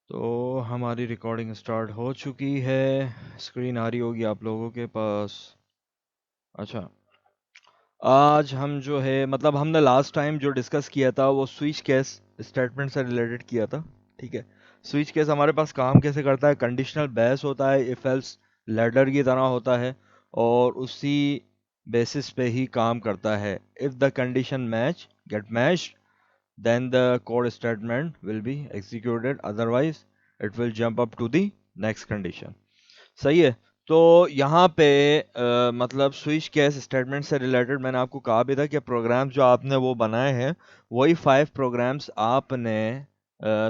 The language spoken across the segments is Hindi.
तो हमारी रिकॉर्डिंग स्टार्ट हो चुकी है। स्क्रीन आ रही होगी आप लोगों के पास। अच्छा, आज हम जो है मतलब हमने लास्ट टाइम जो डिस्कस किया था वो स्विच केस स्टेटमेंट से रिलेटेड किया था। ठीक है, स्विच केस हमारे पास काम कैसे करता है, कंडीशनल बेस होता है, इफ एल्स लैडर की तरह होता है और उसी बेसिस पे ही काम करता है। If the condition match get matched then the code statement will be executed, otherwise it will jump up to the next condition। सही है। तो यहाँ पे मतलब स्विच केस स्टेटमेंट से रिलेटेड मैंने आपको कहा भी था कि प्रोग्राम्स जो आपने वो बनाए हैं वही 5 प्रोग्राम्स आपने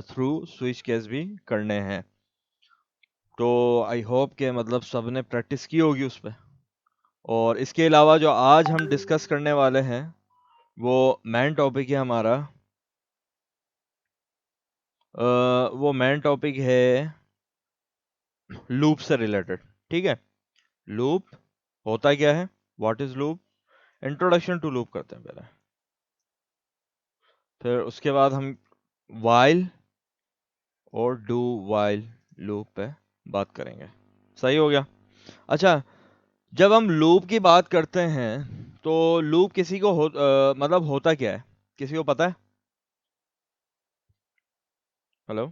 थ्रू स्विच केस भी करने हैं। तो आई होप के मतलब सबने प्रैक्टिस की होगी उस पर। और इसके अलावा जो आज हम डिस्कस करने वाले हैं वो मेन टॉपिक है हमारा। वो मेन टॉपिक है लूप से रिलेटेड। ठीक है, लूप होता क्या है, what is loop, introduction to loop करते हैं पहले, फिर उसके बाद हम वाइल और डू वाइल लूप पे बात करेंगे। सही हो गया। अच्छा, जब हम लूप की बात करते हैं तो लूप किसी को मतलब होता क्या है, किसी को पता है? हेलो।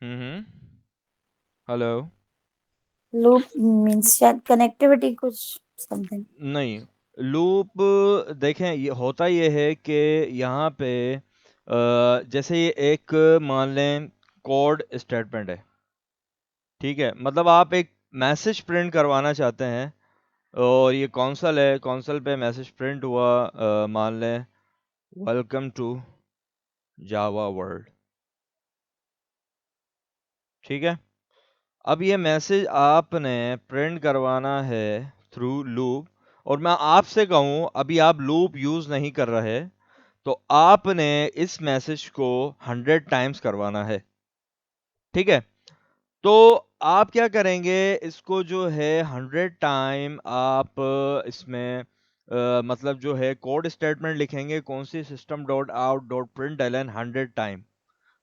हम्म। हेलो। लूप मीन्स शायद कनेक्टिविटी कुछ समथिंग। नहीं, लूप देखें ये होता ये है कि यहाँ पे जैसे ये एक मान लें कोड स्टेटमेंट है। ठीक है, मतलब आप एक मैसेज प्रिंट करवाना चाहते हैं और ये कॉन्सल है, कॉन्सल पे मैसेज प्रिंट हुआ, मान लें वेलकम टू जावा वर्ल्ड। ठीक है, अब ये मैसेज आपने प्रिंट करवाना है थ्रू लूप। और मैं आपसे कहूँ अभी आप लूप यूज नहीं कर रहे तो आपने इस मैसेज को 100 टाइम्स करवाना है। ठीक है, तो आप क्या करेंगे, इसको जो है 100 टाइम आप इसमें मतलब जो है कोड स्टेटमेंट लिखेंगे कौन सी, system dot out dot print L N 100 time.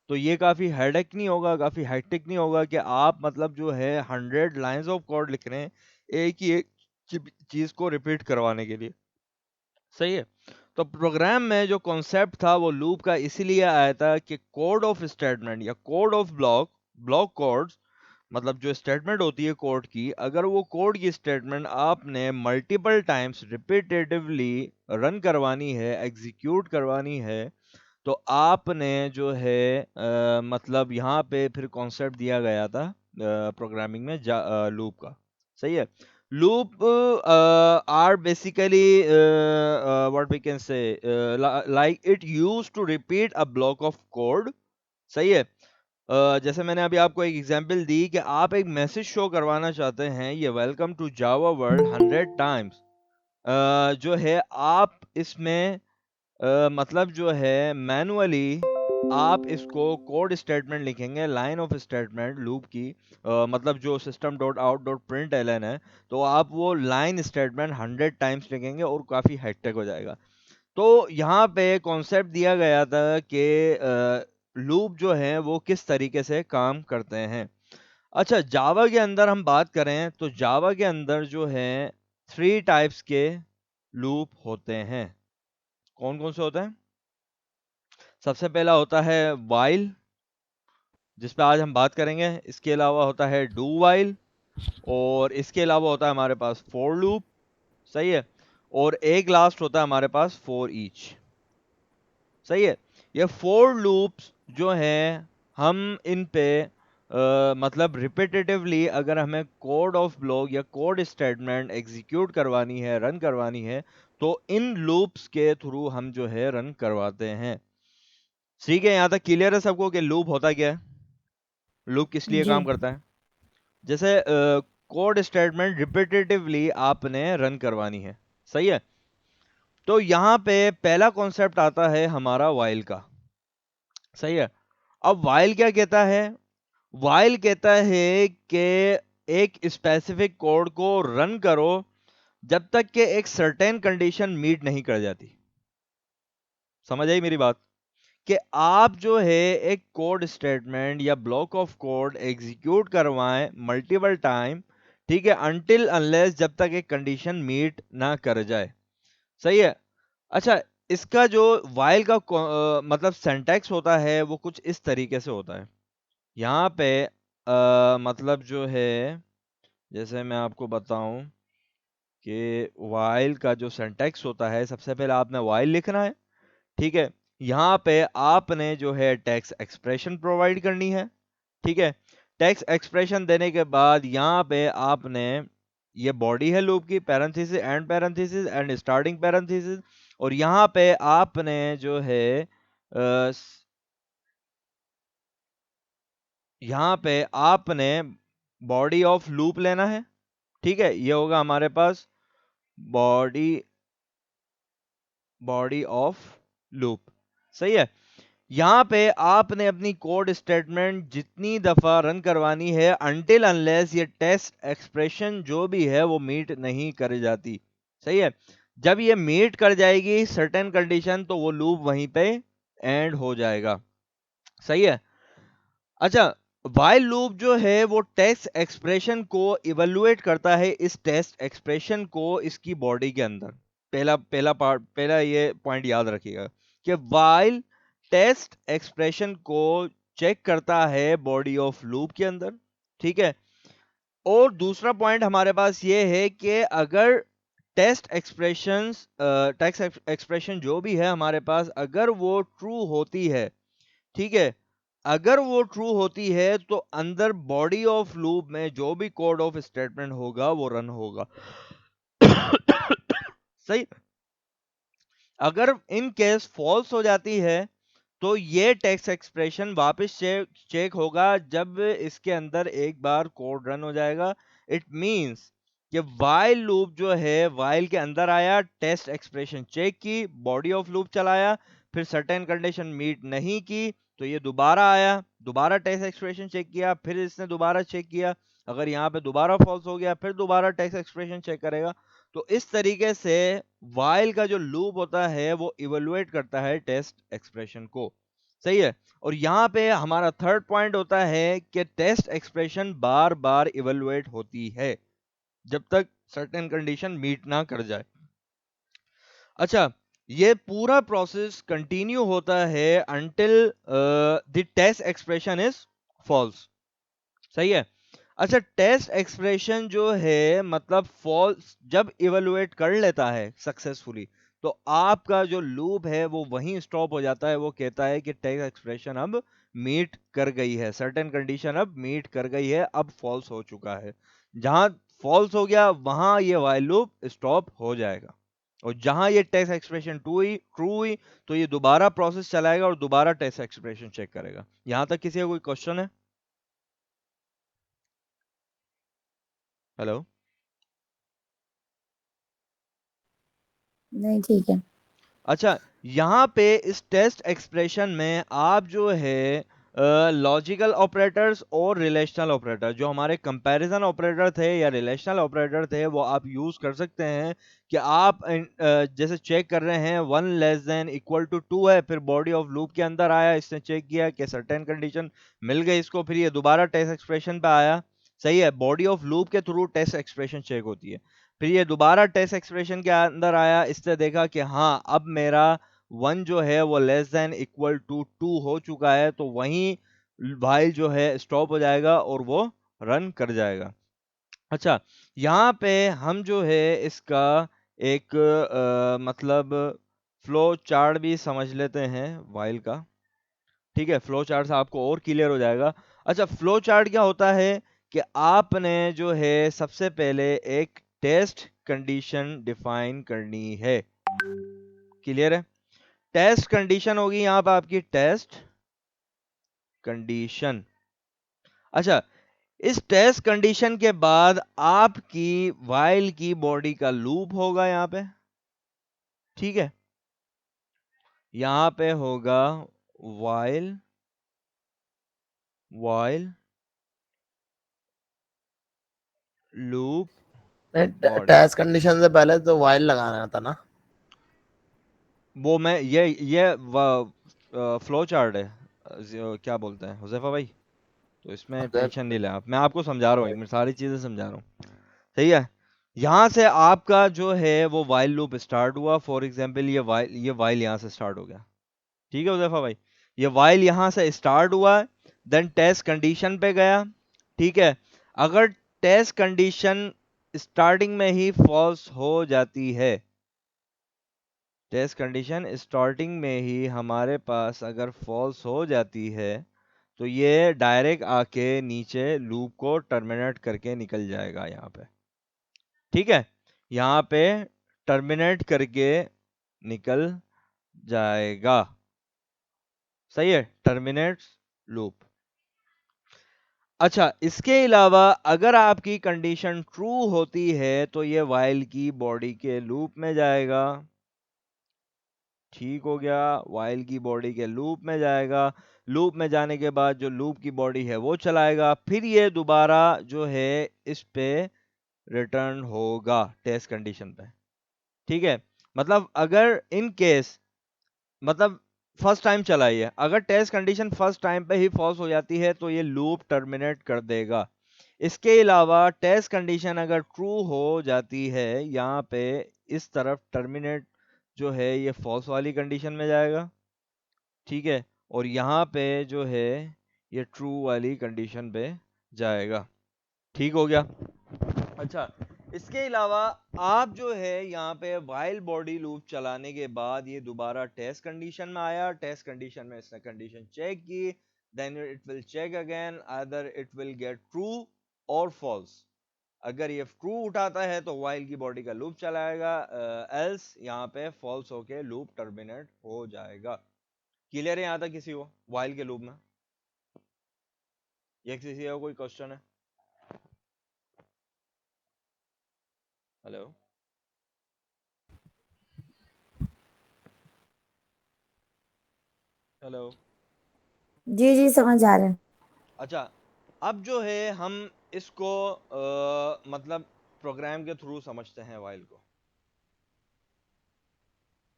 तो ये काफ़ी हेडेक नहीं होगा, काफ़ी हेक्टिक नहीं होगा कि आप मतलब जो है 100 लाइंस ऑफ कोड लिख रहे हैं एक ही एक चीज़ को रिपीट करवाने के लिए। सही है। तो प्रोग्राम में जो कॉन्सेप्ट था वो लूप का इसीलिए आया था कि कोड ऑफ स्टेटमेंट या code of block, block codes मतलब जो स्टेटमेंट होती है कोड की, अगर वो कोड की स्टेटमेंट आपने मल्टीपल टाइम्स रिपीटेटिवली रन करवानी है, एग्जीक्यूट करवानी है, तो आपने जो है मतलब यहाँ पे फिर कॉन्सेप्ट दिया गया था प्रोग्रामिंग में लूप का। सही है। Loop are basically what we can say like it use to repeat a block of code. सही है। जैसे मैंने अभी आपको एक एग्जांपल दी कि आप एक मैसेज शो करवाना चाहते हैं, ये welcome to Java world 100 times. जो है आप इसमें मतलब जो है मैनुअली आप इसको कोड स्टेटमेंट लिखेंगे, लाइन ऑफ स्टेटमेंट लूप की, मतलब जो system dot out dot print L N है, तो आप वो लाइन स्टेटमेंट 100 टाइम्स लिखेंगे और काफ़ी हेक्टिक हो जाएगा। तो यहाँ पे कॉन्सेप्ट दिया गया था कि लूप जो है वो किस तरीके से काम करते हैं। अच्छा, जावा के अंदर हम बात करें तो जावा के अंदर जो है 3 टाइप्स के लूप होते हैं। कौन कौन से होते हैं? सबसे पहला होता है वाइल, जिस पे आज हम बात करेंगे। इसके अलावा होता है डू वाइल और इसके अलावा होता है हमारे पास फॉर लूप। सही है। और एक लास्ट होता है हमारे पास फॉर ईच। सही है। ये फोर लूप्स जो हैं हम इन पे मतलब रिपीटेटिवली अगर हमें कोड ऑफ ब्लॉक या कोड स्टेटमेंट एग्जीक्यूट करवानी है, रन करवानी है, तो इन लूप्स के थ्रू हम जो है रन करवाते हैं। ठीक है, यहाँ तक क्लियर है सबको कि लूप होता क्या है, लूप किस लिए जी। काम करता है? जैसे कोड स्टेटमेंट रिपीटेटिवली आपने रन करवानी है। सही है। तो यहाँ पे पहला कॉन्सेप्ट आता है हमारा वाइल का। सही है। अब वाइल क्या कहता है? वाइल कहता है कि एक स्पेसिफिक कोड को रन करो जब तक कि एक सर्टेन कंडीशन मीट नहीं कर जाती। समझ आई मेरी बात? कि आप जो है एक कोड स्टेटमेंट या ब्लॉक ऑफ कोड एग्जीक्यूट करवाएं मल्टीपल टाइम, ठीक है, अनटिल अनलेस जब तक एक कंडीशन मीट ना कर जाए। सही है। अच्छा, इसका जो वाइल का मतलब सिंटैक्स होता है वो कुछ इस तरीके से होता है। यहाँ पे मतलब जो है, जैसे मैं आपको बताऊं कि वाइल का जो सिंटैक्स होता है, सबसे पहले आपने वाइल लिखना है, ठीक है। यहाँ पे आपने जो है टेक्स्ट एक्सप्रेशन प्रोवाइड करनी है, ठीक है। टेक्स्ट एक्सप्रेशन देने के बाद यहाँ पे आपने, ये बॉडी है लूप की, पैरेंथेसिस एंड स्टार्टिंग पैरेंथेसिस, और यहाँ पे आपने जो है यहाँ पे आपने बॉडी ऑफ लूप लेना है, ठीक है। ये होगा हमारे पास बॉडी बॉडी ऑफ लूप। सही है। यहाँ पे आपने अपनी कोड स्टेटमेंट जितनी दफा रन करवानी है अनटिल अनलेस ये टेस्ट एक्सप्रेशन जो भी है वो मीट नहीं कर जाती। सही है। जब ये मीट कर जाएगी सर्टेन कंडीशन, तो वो लूप वहीं पे एंड हो जाएगा। सही है। अच्छा, वाइल लूप जो है वो टेस्ट एक्सप्रेशन को इवेलुएट करता है, इस टेस्ट एक्सप्रेशन को इसकी बॉडी के अंदर। पहला पहला पार्ट, पहला ये पॉइंट याद रखिएगा कि वाइल टेस्ट एक्सप्रेशन को चेक करता है बॉडी ऑफ लूप के अंदर, ठीक है। और दूसरा पॉइंट हमारे पास ये है कि अगर टेक्स्ट एक्सप्रेशन जो भी है हमारे पास, अगर वो ट्रू होती है, ठीक है, अगर वो ट्रू होती है तो अंदर बॉडी ऑफ लूप में जो भी कोड ऑफ स्टेटमेंट होगा वो रन होगा। सही। अगर इन केस फॉल्स हो जाती है तो ये टेक्स्ट एक्सप्रेशन वापस चेक होगा जब इसके अंदर एक बार कोड रन हो जाएगा। इट मींस कि वाइल लूप जो है, वाइल के अंदर आया, टेस्ट एक्सप्रेशन चेक की, बॉडी ऑफ लूप चलाया, फिर सर्टेन कंडीशन मीट नहीं की तो ये दोबारा आया, दोबारा टेस्ट एक्सप्रेशन चेक किया, फिर इसने दोबारा चेक किया, अगर यहाँ पे दोबारा फॉल्स हो गया फिर दोबारा टेस्ट एक्सप्रेशन चेक करेगा। तो इस तरीके से वाइल का जो लूप होता है वो इवेलुएट करता है टेस्ट एक्सप्रेशन को। सही है। और यहाँ पे हमारा थर्ड पॉइंट होता है कि टेस्ट एक्सप्रेशन बार बार इवेलुएट होती है जब तक सर्टेन कंडीशन मीट ना कर जाए। अच्छा, ये पूरा प्रोसेस कंटिन्यू होता है until the test expression is false. सही है। अच्छा, टेस्ट एक्सप्रेशन जो है मतलब फॉल्स जब इवेलुएट कर लेता है सक्सेसफुली, तो आपका जो लूप है वो वहीं स्टॉप हो जाता है। वो कहता है कि टेस्ट एक्सप्रेशन अब मीट कर गई है, सर्टेन कंडीशन अब मीट कर गई है, अब फॉल्स हो चुका है। जहां फॉल्स हो गया वहां ये वाइल लूप स्टॉप हो जाएगा, और जहां ये टेस्ट एक्सप्रेशन ट्रू हुई तो ये दोबारा प्रोसेस चलाएगा और दोबारा टेस्ट एक्सप्रेशन चेक करेगा। यहां तक किसी का कोई क्वेश्चन है? हेलो? नहीं, ठीक है। अच्छा, यहाँ पे इस टेस्ट एक्सप्रेशन में आप जो है लॉजिकल ऑपरेटर्स और रिलेशनल ऑपरेटर, जो हमारे कंपैरिजन ऑपरेटर थे या रिलेशनल ऑपरेटर थे, वो आप यूज कर सकते हैं। कि आप जैसे चेक कर रहे हैं 1 < 2 है, फिर बॉडी ऑफ लूप के अंदर आया, इसने चेक किया कि सर्टेन कंडीशन मिल गई इसको, फिर ये दोबारा टेस्ट एक्सप्रेशन पे आया। सही है। बॉडी ऑफ लूप के थ्रू टेस्ट एक्सप्रेशन चेक होती है। फिर ये दोबारा टेस्ट एक्सप्रेशन के अंदर आया, इससे देखा कि हाँ अब मेरा 1 जो है वो < 2 हो चुका है, तो वहीं वाइल जो है स्टॉप हो जाएगा और वो रन कर जाएगा। अच्छा, यहाँ पे हम जो है इसका एक मतलब फ्लो चार्ट भी समझ लेते हैं वाइल का। ठीक है, फ्लो चार्ट से आपको और क्लियर हो जाएगा। अच्छा, फ्लो चार्ट क्या होता है कि आपने जो है सबसे पहले एक टेस्ट कंडीशन डिफाइन करनी है। क्लियर है? टेस्ट कंडीशन होगी यहाँ पे आपकी टेस्ट कंडीशन। अच्छा, इस टेस्ट कंडीशन के बाद आपकी वाइल की बॉडी का लूप होगा यहाँ पे। ठीक है, यहाँ पे होगा while while loop body. Test condition से पहले तो वाइल लगाना था ना। वो मैं ये फ्लो चार्ट है, क्या बोलते हैं हुजैफा भाई, तो इसमें अगर टेंशन नहीं ले आप, मैं आपको समझा रहा हूँ, मैं सारी चीजें समझा रहा हूँ। सही है। यहाँ से आपका जो है वो वाइल लूप स्टार्ट हुआ, फॉर एग्जांपल ये वाइल यहाँ से स्टार्ट हो गया। ठीक है हुजैफा भाई, ये वाइल यहाँ से स्टार्ट हुआ, देन टेस्ट कंडीशन पे गया। ठीक है। अगर टेस्ट कंडीशन स्टार्टिंग में ही फॉल्स हो जाती है, टेस्ट कंडीशन स्टार्टिंग में ही हमारे पास अगर फॉल्स हो जाती है, तो ये डायरेक्ट आके नीचे लूप को टर्मिनेट करके निकल जाएगा यहाँ पे। ठीक है। यहाँ पे टर्मिनेट करके निकल जाएगा। सही है, टर्मिनेट लूप। अच्छा, इसके अलावा अगर आपकी कंडीशन ट्रू होती है तो ये वाइल की बॉडी के लूप में जाएगा। ठीक हो गया, वाइल की बॉडी के लूप में जाएगा। लूप में जाने के बाद जो लूप की बॉडी है वो चलाएगा, फिर ये दोबारा जो है इस पे रिटर्न होगा टेस्ट कंडीशन पे। ठीक है। मतलब अगर इन केस, मतलब फर्स्ट टाइम चलाई है, अगर टेस्ट कंडीशन फर्स्ट टाइम पे ही फॉल्स हो जाती है तो ये लूप टर्मिनेट कर देगा। इसके अलावा टेस्ट कंडीशन अगर ट्रू हो जाती है, यहाँ पे इस तरफ टर्मिनेट जो है ये फॉल्स वाली कंडीशन में जाएगा। ठीक है। और यहाँ पे जो है ये ट्रू वाली कंडीशन पे जाएगा। ठीक हो गया। अच्छा, इसके अलावा आप जो है यहाँ पे वाइल बॉडी लूप चलाने के बाद ये दोबारा टेस्ट कंडीशन में आया, टेस्ट कंडीशन में इसने कंडीशन चेक की, then it will check again either it will get true और फॉल्स। अगर ये ट्रू उठाता है तो वाइल की बॉडी का लूप चलाएगा, एल्स यहाँ पे फॉल्स होके लूप टर्मिनेट हो जाएगा। क्लियर है यहाँ तक किसी को वाइल के लूप में? ये किसी का कोई क्वेश्चन है? हेलो। हेलो। जी जी समझ आ रहे हैं। अच्छा, अब जो है हम इसको मतलब प्रोग्राम के थ्रू समझते हैं वाइल को।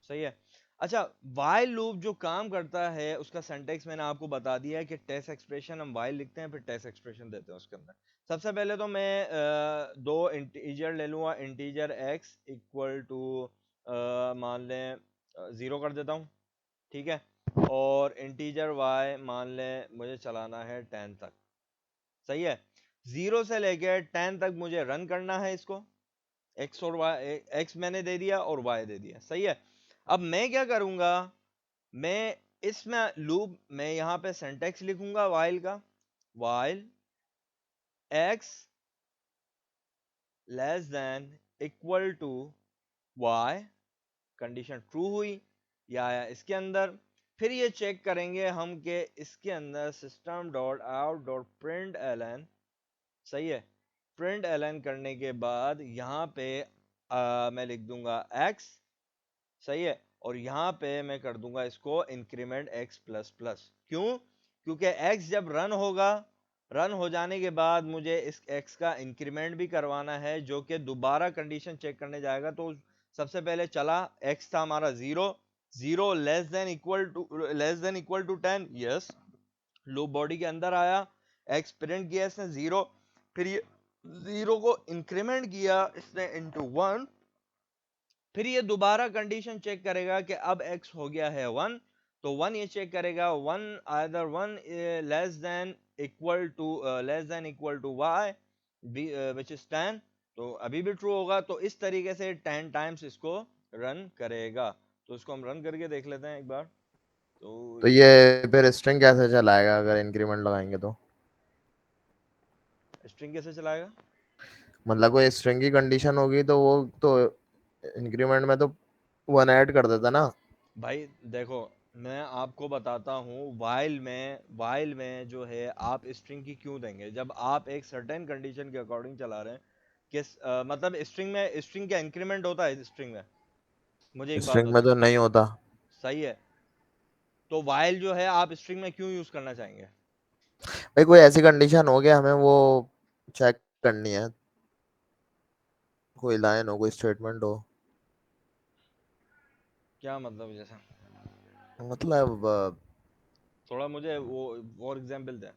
सही है। अच्छा, वाइल लूप जो काम करता है उसका सिंटेक्स मैंने आपको बता दिया है कि टेस्ट एक्सप्रेशन हम वाइल लिखते हैं, फिर टेस्ट एक्सप्रेशन देते हैं उसके अंदर। सबसे पहले तो मैं दो इंटीजर ले लूंगा, इंटीजर x इक्वल टू मान लें 0 कर देता हूँ। ठीक है। और इंटीजर y मान लें मुझे चलाना है 10 तक। सही है। 0 से लेकर 10 तक मुझे रन करना है इसको। एक्स और वाई, एक्स मैंने दे दिया और वाई दे दिया। सही है। अब मैं क्या करूंगा, मैं इसमें लूप में यहां पे सिंटेक्स लिखूंगा वाइल का, while X less than equal to Y, condition true हुई या आया इसके अंदर। फिर ये चेक करेंगे हम कि इसके अंदर system dot out dot print L N. सही है। प्रिंट एलन करने के बाद यहाँ पे मैं लिख दूंगा x। सही है। और यहाँ पे मैं कर दूंगा इसको इंक्रीमेंट x प्लस प्लस। क्यों? क्योंकि x जब रन होगा, रन हो जाने के बाद मुझे इस x का इंक्रीमेंट भी करवाना है, जो कि दोबारा कंडीशन चेक करने जाएगा। तो सबसे पहले चला, x था हमारा 0, 0 less than equal to 10, yes. Loop body के अंदर आया, x प्रिंट किया इसने 0, फिर ये 0 को इंक्रीमेंट किया इसने इनटू 1, फिर ये दोबारा कंडीशन चेक करेगा कि अब x हो गया है 1, तो 1 ये चेक करेगा, 1 either 1 less than equal to y which is 10, तो अभी भी ट्रू होगा। तो इस तरीके से 10 टाइम्स इसको रन करेगा। तो इसको हम रन करके देख लेते हैं एक बार। तो तो ये ये फिर स्ट्रिंग कैसे चलाएगा अगर इंक्रीमेंट लगाएंगे तो? स्ट्रिंग कैसे चलाएगा? मतलब कोई स्ट्रिंग की कंडीशन होगी तो वो तो इंक्रीमेंट में तो वन ऐड कर देता ना। भाई देखो, मैं आपको बताता हूँ, वाइल में जो है आप स्ट्रिंग की क्यों देंगे जब आप एक सर्टेन कंडीशन के अकॉर्डिंग चला रहे हैं। मतलब स्ट्रिंग का इंक्रीमेंट होता है स्ट्रिंग में? मुझे एक बात स्ट्रिंग में बताओ। तो नहीं होता। सही है। तो वाइल जो है आप स्ट्रिंग में क्यों यूज करना चाहेंगे? भाई कोई ऐसी कंडीशन हो गया हमें वो चेक करनी है। कोई लाइन हो, कोई स्टेटमेंट हो। क्या मतलब जैसा? मतलब थोड़ा मुझे वो और एग्जांपल दे।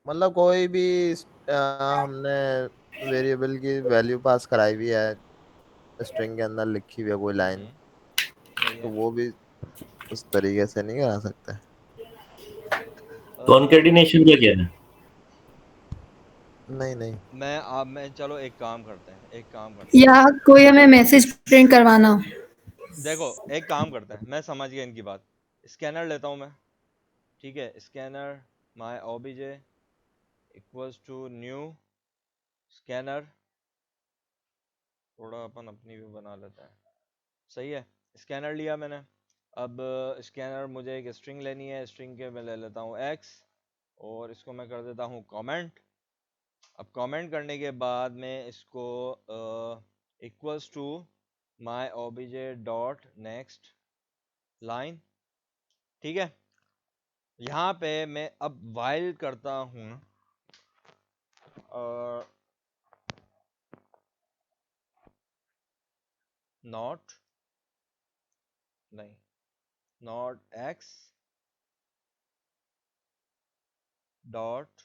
मतलब कोई भी हमने वेरिएबल की वैल्यू पास कराई हुई है, स्ट्रिंग के अंदर लिखी हुई है कोई लाइन, सही तो है। वो भी उस तरीके से नहीं करा सकते। कॉन्केटिनेशन क्या क्या है? नहीं नहीं। मैं चलो एक काम करते हैं, एक काम करते हैं। या कोई हमें मैसेज प्रिंट करवाना हो। देखो एक काम करते हैं, मैं समझ गया इनकी बात। स्कैनर लेता हूँ मैं, ठीक है। Scanner my OBJ equals to new scanner. थोड़ा अपन अपनी भी बना लेते हैं, सही है। स्कैनर लिया मैंने। अब स्कैनर मुझे एक स्ट्रिंग लेनी है, स्ट्रिंग के मैं ले लेता हूँ x, और इसको मैं कर देता हूँ कमेंट। अब कमेंट करने के बाद मैं इसको equals to my OBJ dot next line, ठीक है। यहाँ पे मैं अब वाइल करता हूँ, नॉट, नहीं, not x dot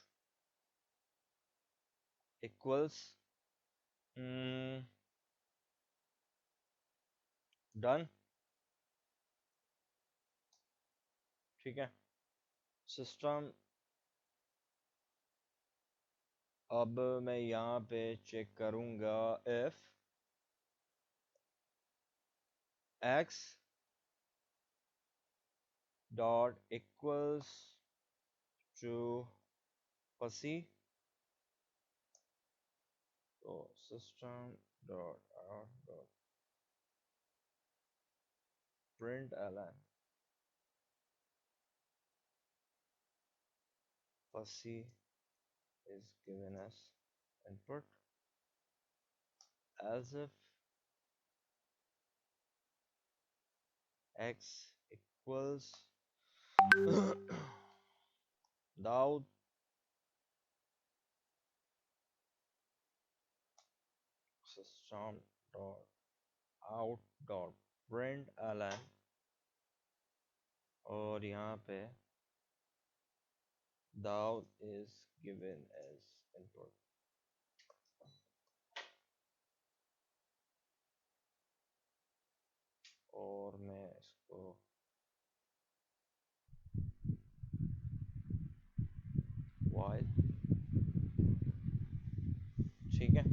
equals done, ठीक है। सिस्टम, अब मैं यहाँ पे चेक करूँगा if x dot equals to फसी, तो system dot out dot print L N फसी is given as input as if x equals Daud system dot out dot print ln, और यहाँ पे Daud is given as input। और मैं इसको while, ठीक है,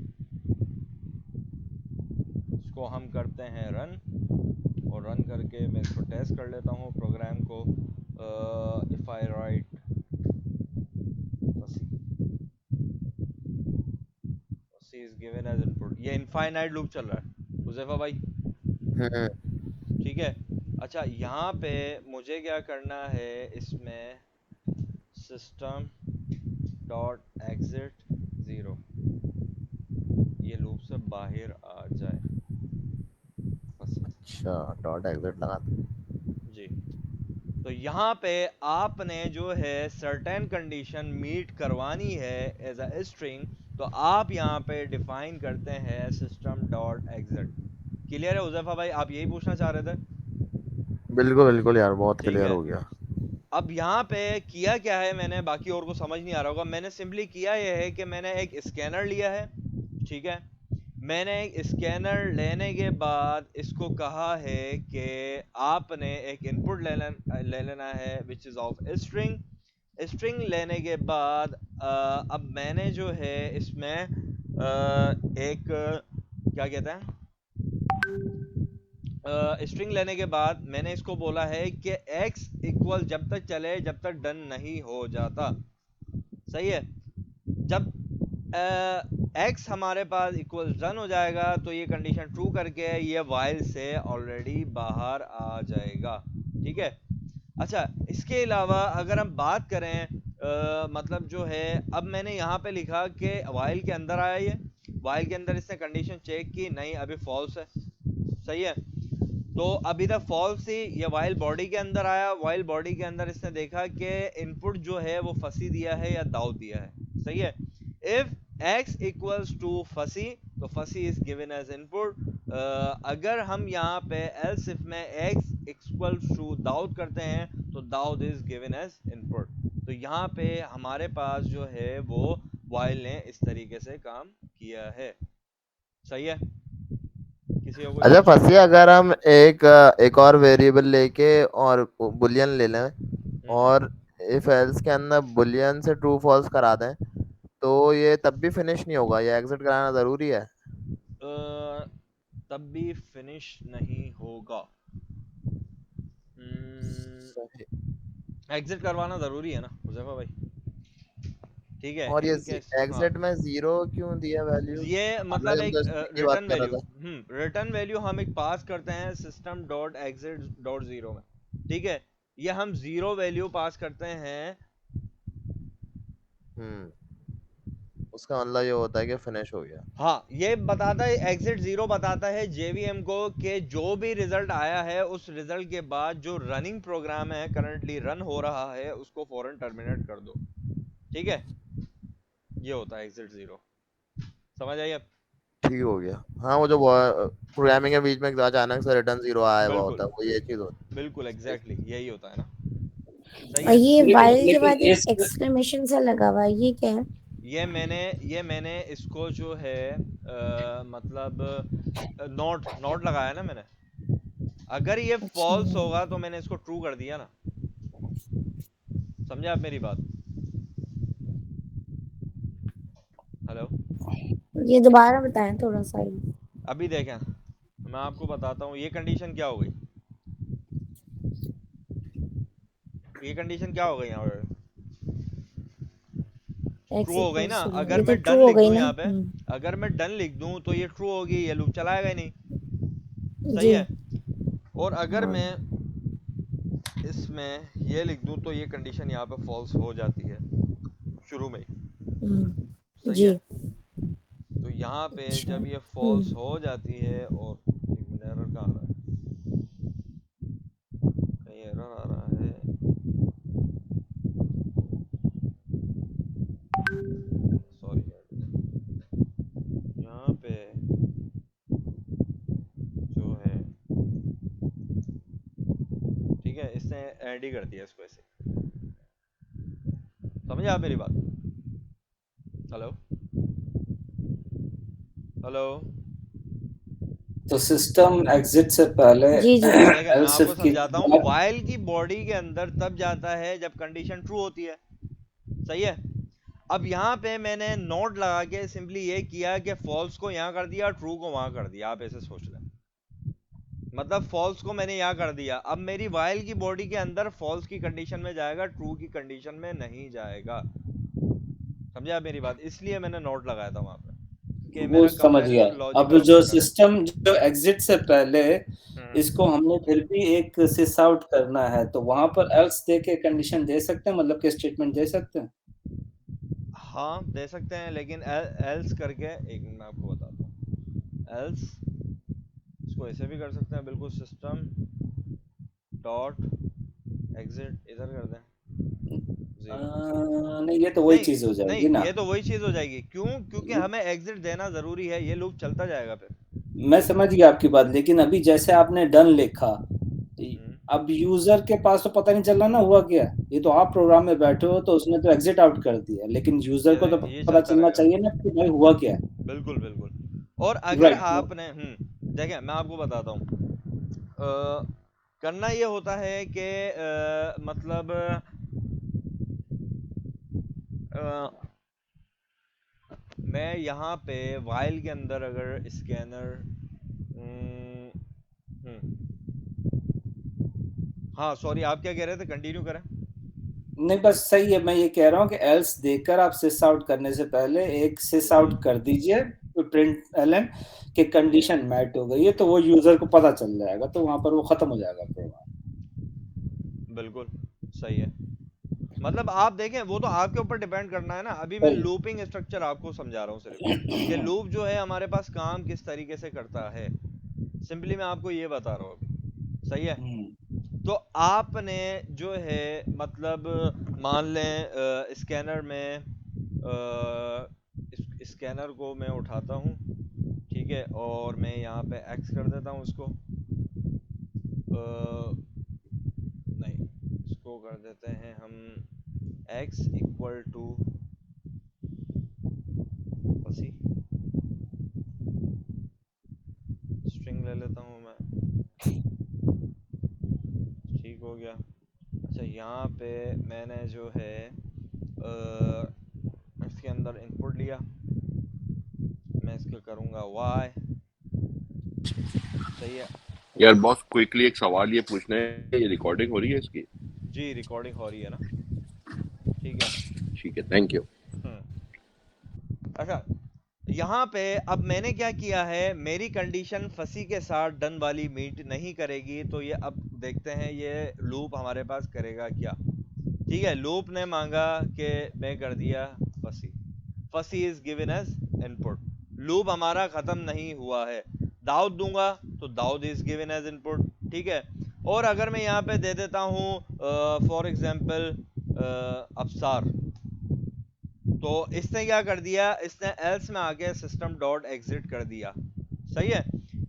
इसको हम करते हैं रन, और रन करके मैं इसको टेस्ट कर लेता हूँ प्रोग्राम को। इफ आई राइट फसी इज गिवन एज इनपुट, ये इनफाइनाइट लूप चल रहा है हुजैफा भाई, हम्म। ठीक है। अच्छा यहाँ पे मुझे क्या करना है, इसमें सिस्टम डॉट एग्जिट 0, ये लूप से बाहर आ जाए फसी, अच्छा, डॉट एग्जिट लगा दो। जी। तो यहाँ पे आपने जो है सर्टेन कंडीशन मीट करवानी है एज अ स्ट्रिंग, तो आप यहाँ पे डिफाइन करते हैं सिस्टम डॉट एग्जिट। क्लियर है हुजैफा भाई, आप यही पूछना चाह रहे थे? बिल्कुल बिल्कुल यार, बहुत ठीक क्लियर है। हो गया। अब यहाँ पे किया क्या है मैंने, बाकी और को समझ नहीं आ रहा होगा, मैंने सिंपली किया यह है कि मैंने एक स्कैनर लिया है, ठीक है। मैंने एक स्कैनर लेने के बाद इसको कहा है कि आपने एक इनपुट ले लेना है which is of string. String लेने के बाद अब मैंने जो है इसमें एक क्या कहते हैं, स्ट्रिंग लेने के बाद मैंने इसको बोला है कि x इक्वल जब तक चले जब तक डन नहीं हो जाता, सही है। जब x हमारे पास इक्वल डन हो जाएगा तो ये कंडीशन ट्रू करके ये वाइल से ऑलरेडी बाहर आ जाएगा, ठीक है। अच्छा इसके अलावा अगर हम बात करें मतलब जो है, अब मैंने यहाँ पे लिखा कि वाइल के अंदर आया, ये वाइल के अंदर इसने कंडीशन चेक की, नहीं अभी फॉल्स है, सही है। तो अभी तक फॉल्स थी, ये वाइल बॉडी के अंदर आया, वाइल बॉडी के अंदर इसने देखा कि इनपुट जो है वो फसी दिया है या दाऊद दिया है, सही है। इफ x इक्वल्स टू फसी, तो फसी इज गिवन एज इनपुट। अगर हम यहाँ पे एल्स इफ में x इक्वल्स टू दाऊद करते हैं तो Dawood is given as input. तो यहाँ पे हमारे पास जो है वो वाइल ने इस तरीके से काम किया है। सही है, किसी को कोई अच्छा क्वेश्चन? फंसी, अगर हम एक और वेरिएबल लेके और बुलियन ले लें और इफ एल्स के अंदर बुलियन से ट्रू फॉल्स करा दें तो ये तब भी फिनिश नहीं होगा, ये एग्जिट कराना जरूरी है? तब भी फिनिश नहीं होगा। सही। एग्जिट करवाना जरूरी है ना हुजैफा भाई? ठीक है, और ये इनके हाँ, एग्जिट में जीरो क्यों दिया वैल्यू? ये अगर मतलब हम एक तो स्ट्रिंग की बात रिटर्न कर वैल्यू, रहे थे। रिटर्न वैल्यू हम एक पास करते हैं system dot exit dot zero में। ठीक है, ये हम जीरो वैल्यू पास करते हैं। उसका मतलब ये होता है कि फिनिश हो गया। हाँ, ये बताता है, एग्जिट जीरो बताता है जेवीएम को कि जो भी रिजल्ट आया है उस रिजल्ट के बाद जो रनिंग प्रोग्राम है करंटली रन हो रहा है उसको फौरन टर्मिनेट कर दो। ठीक है, ये होता है एग्जिट जीरो। समझ आई अब? ठीक हो गया। हाँ, वो जो प्रोग्रामिंग के बीच में अचानक से रिटर्न जीरो आया हुआ होता बिल्कुल है, वो ये चीज होती बिल्कुल एग्जैक्टली यही होता है ना। सही और है। ये लेकिन वाइल के लेकिन बाद एक इस एक्सक्लेमेशन सा लगा हुआ है, ये क्या है? ये मैंने इसको जो है मतलब नोट नोट लगाया ना मैंने। अगर ये अच्छा, फॉल्स होगा तो मैंने इसको ट्रू कर दिया ना। समझे आप मेरी बात? हेलो? ये दोबारा बताएं थोड़ा सा ही। अभी देखें, मैं आपको बताता हूँ ये कंडीशन क्या हो गई। ये कंडीशन क्या हो गई यहाँ पे? ट्रू हो गई एग्जीक्यूट ना। जीरो, अगर ये तो मैं ट्रू डन हो लिख गई दूं ना। यहाँ पे, अगर मैं डन लिख दूं तो ये ट्रू होगी, ये लूप चलाएगा ही नहीं। सही जी। है। और अगर हाँ। मैं इसमें ये लिख दूं तो ये कंडीशन यहाँ पे फॉल्स हो जाती है शुरू में ही। सही जी। है। तो यहाँ पे अच्छा। जब ये फॉल्स हो जाती है, और एक मिनट, एरर कहाँ आ रहा है? कहीं एरर आ रहा है? सॉरी यहाँ पे जो है, ठीक है, इसने ऐड ही कर दिया इसको ऐसे। समझे आप मेरी बात? हेलो? हेलो? तो सिस्टम एग्जिट से पहले जी जी। देखिए मैं एल्स आपको इफ की समझाता हूँ, बात। वाइल की बॉडी के अंदर तब जाता है जब कंडीशन ट्रू होती है। सही है। अब यहाँ पे मैंने नोट लगा के सिंपली ये किया कि फॉल्स को यहाँ कर दिया, ट्रू को वहां कर दिया। आप ऐसे सोच लें, मतलब फॉल्स को मैंने यहाँ कर दिया, अब मेरी वाइल की बॉडी के अंदर फॉल्स की कंडीशन में जाएगा, ट्रू की कंडीशन में नहीं जाएगा। समझे आप मेरी बात? इसलिए मैंने नोट लगाया था वहां पे कि वो मेरा समझ गया। कंपैरिजन लॉजिक अब जो कंप्लीट करे। सिस्टम जो एग्जिट से पहले हम्म। इसको हमने फिर भी एक सिस आउट करना है, तो वहां पर एल्स दे के कंडीशन दे सकते हैं, मतलब कि स्टेटमेंट दे सकते हैं। हाँ दे सकते हैं, लेकिन एल्स करके, एक मिनट मैं आपको बताता हूँ। एल्स इसको ऐसे भी कर सकते हैं, बिल्कुल सिस्टम डॉट एग्जिट इधर कर दें जीरो। नहीं, ये तो वही नहीं चीज हो नहीं, जाएगी ना। ये तो वही चीज हो जाएगी। क्यों? क्योंकि हमें एग्जिट देना जरूरी है, ये लूप चलता जाएगा फिर। मैं समझ गया आपकी बात, लेकिन अभी जैसे आपने डन लिखा, हम्म, अब यूजर के पास तो पता नहीं चल रहा ना हुआ क्या। ये तो आप प्रोग्राम में बैठे हो तो उसने तो एग्जिट आउट कर दिया, लेकिन यूजर को तो ये पता चलता चलना रहेगा। चाहिए ना कि भाई हुआ क्या। बिल्कुल बिल्कुल। और अगर राइट। आपने देखिए मैं आपको बताता हूँ, करना ये होता है कि मतलब अ, मैं यहाँ पे वाइल के अंदर अगर स्कैनर, हाँ सॉरी, आप क्या कह रहे थे? कंटिन्यू करें। नहीं, बस सही है। मैं ये कह रहा हूँ कि एल्स देकर आप सिस आउट करने से पहले एक सिस आउट कर दीजिए, प्रिंट एलन कि कंडीशन मैट हो गई है, तो वो यूजर को पता चल जाएगा, तो वहां पर वो खत्म हो जाएगा प्रोग्राम। बिल्कुल सही है। मतलब आप देखें, वो तो आपके ऊपर डिपेंड करना है ना। अभी मैं सही। लूपिंग स्ट्रक्चर आपको समझा रहा हूँ सिर्फ, कि लूप जो है हमारे पास काम किस तरीके से करता है। सिंपली मैं आपको ये बता रहा हूँ अभी। सही है। हम्म। तो आपने जो है मतलब मान लें स्कैनर में, स्कैनर को मैं उठाता हूँ ठीक है, और मैं यहाँ पे x कर देता हूँ उसको, नहीं, इसको कर देते हैं हम x इक्वल टू फसी, स्ट्रिंग ले लेता हूँ मैं, ठीक हो गया। अच्छा, यहाँ पे मैंने जो है इसके अंदर इनपुट लिया, मैं इसके करूँगा y, सही है। यार बॉस क्विकली एक सवाल ये पूछना है, ये रिकॉर्डिंग हो रही है इसकी? जी रिकॉर्डिंग हो रही है ना, ठीक है। ठीक है, थैंक यू। अच्छा, यहाँ पे अब मैंने क्या किया है, मेरी कंडीशन फसी के साथ डन वाली मीट नहीं करेगी, तो ये अब देखते हैं ये लूप हमारे पास करेगा क्या। ठीक है, लूप ने मांगा कि मैं कर दिया फसी, फसी is given as input, loop हमारा खत्म नहीं हुआ है। दाऊद दूंगा तो Dawood is given as input, ठीक है। और अगर मैं यहाँ पे दे देता हूँ फॉर एग्जांपल अफसार, तो इसने क्या कर दिया, इसने एल्स में आके सिस्टम डॉट एग्जिट कर दिया, सही है।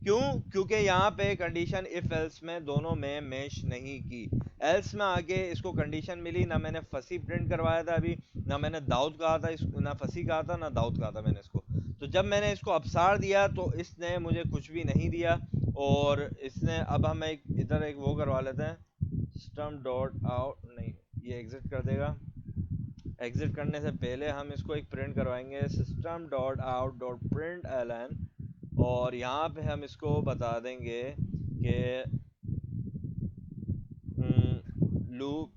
क्यों? क्योंकि यहाँ पे कंडीशन इफ एल्स में दोनों में मैच नहीं की। एल्स में आके इसको कंडीशन मिली, ना मैंने फसी प्रिंट करवाया था अभी, ना मैंने दाऊद कहा था, ना फसी कहा था, ना दाऊद कहा था मैंने इसको। तो जब मैंने इसको अबसार दिया तो इसने मुझे कुछ भी नहीं दिया, और इसने, अब हम एक इधर एक वो करवा लेते हैं, सिस्टम डॉट आउट, नहीं ये एग्जिट कर देगा। एग्जिट करने से पहले हम इसको एक प्रिंट करवाएंगे, system dot out dot print L N, और यहाँ पे हम इसको बता देंगे कि लूप